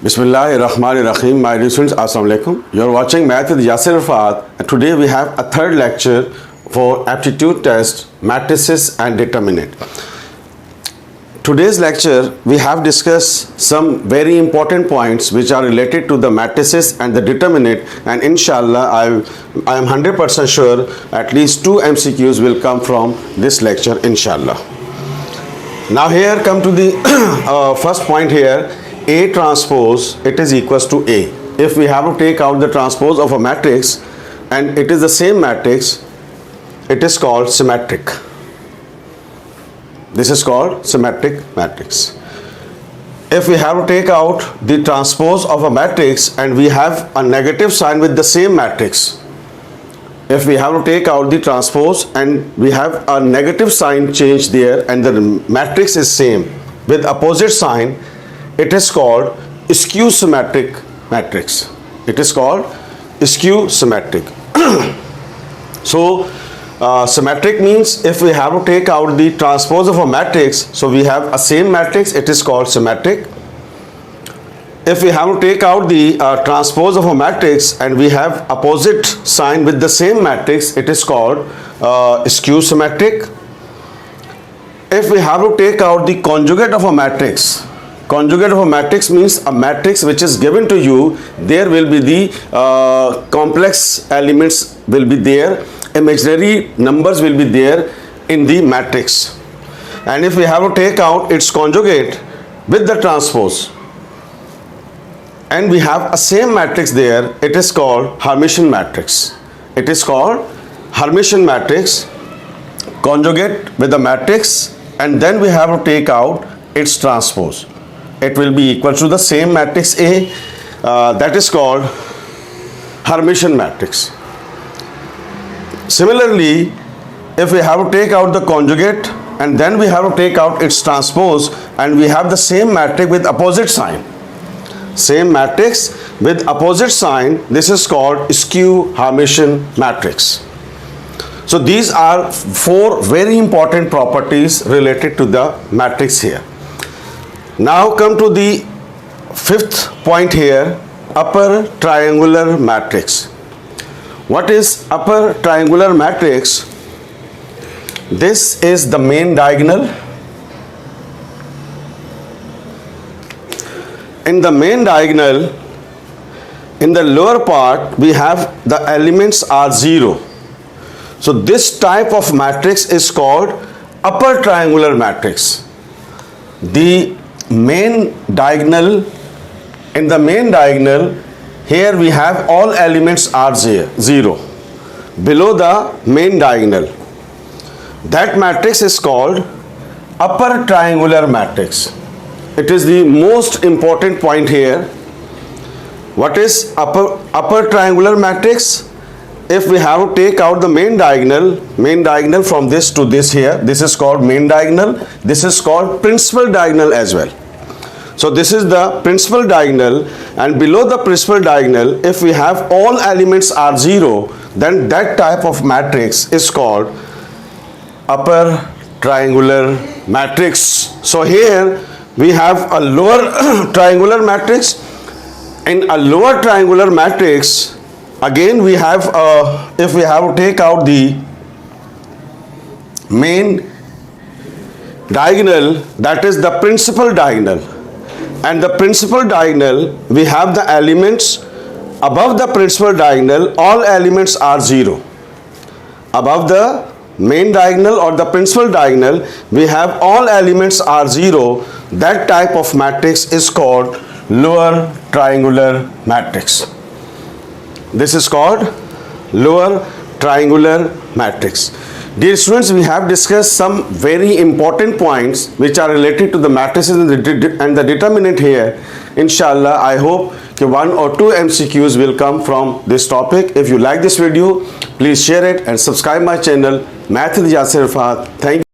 Bismillahirrahmanirrahim. My dear students, Assalamu alaikum. You are watching Math with Yasir Rafat, and today we have a third lecture for aptitude test, matrices and determinant. Today's lecture we have discussed some very important points which are related to the matrices and the determinant, and inshallah I am 100% sure at least 2 MCQs will come from this lecture inshallah. Now here come to the first point here. A transpose, it is equals to A. If we have to take out the transpose of a matrix and it is the same matrix, it is called symmetric. This is called symmetric matrix. If we have to take out the transpose of a matrix and we have a negative sign with the same matrix, if we have to take out the transpose and we have a negative sign change there and the matrix is same with opposite sign, it is called skew symmetric matrix. It is called skew symmetric. So symmetric means if we have to take out the transpose of a matrix, so we have a same matrix, it is called symmetric. If we have to take out the transpose of a matrix and we have opposite sign with the same matrix, it is called skew symmetric. If we have to take out the conjugate of a matrix, conjugate of a matrix means a matrix which is given to you, there will be the complex elements will be there, imaginary numbers will be there in the matrix. And if we have to take out its conjugate with the transpose and we have a same matrix there, it is called Hermitian matrix. It is called Hermitian matrix, conjugate with the matrix, and then we have to take out its transpose. It will be equal to the same matrix A, that is called Hermitian matrix. Similarly, if we have to take out the conjugate and then we have to take out its transpose and we have the same matrix with opposite sign, same matrix with opposite sign, this is called skew Hermitian matrix. So these are 4 very important properties related to the matrix here. Now come to the 5th point here, upper triangular matrix. What is upper triangular matrix? This is the main diagonal. In the main diagonal, in the lower part, we have the elements are 0. So this type of matrix is called upper triangular matrix. The main diagonal, in the main diagonal, here we have all elements are 0 below the main diagonal. That matrix is called upper triangular matrix. It is the most important point here. What is upper triangular matrix? If we have to take out the main diagonal from this to this here, this is called main diagonal. This is called principal diagonal as well. So this is the principal diagonal, and below the principal diagonal, if we have all elements are 0, then that type of matrix is called upper triangular matrix. So here we have a lower triangular matrix. In a lower triangular matrix, again we have if we have to take out the main diagonal, that is the principal diagonal, and the principal diagonal we have the elements above the principal diagonal, all elements are 0. Above the main diagonal or the principal diagonal, we have all elements are 0. That type of matrix is called lower triangular matrix. This is called lower triangular matrix. Dear students, we have discussed some very important points which are related to the matrices and the determinant here. Inshallah, I hope 1 or 2 MCQs will come from this topic. If you like this video, please share it and subscribe my channel, Math with Yasir Rafat. Thank you.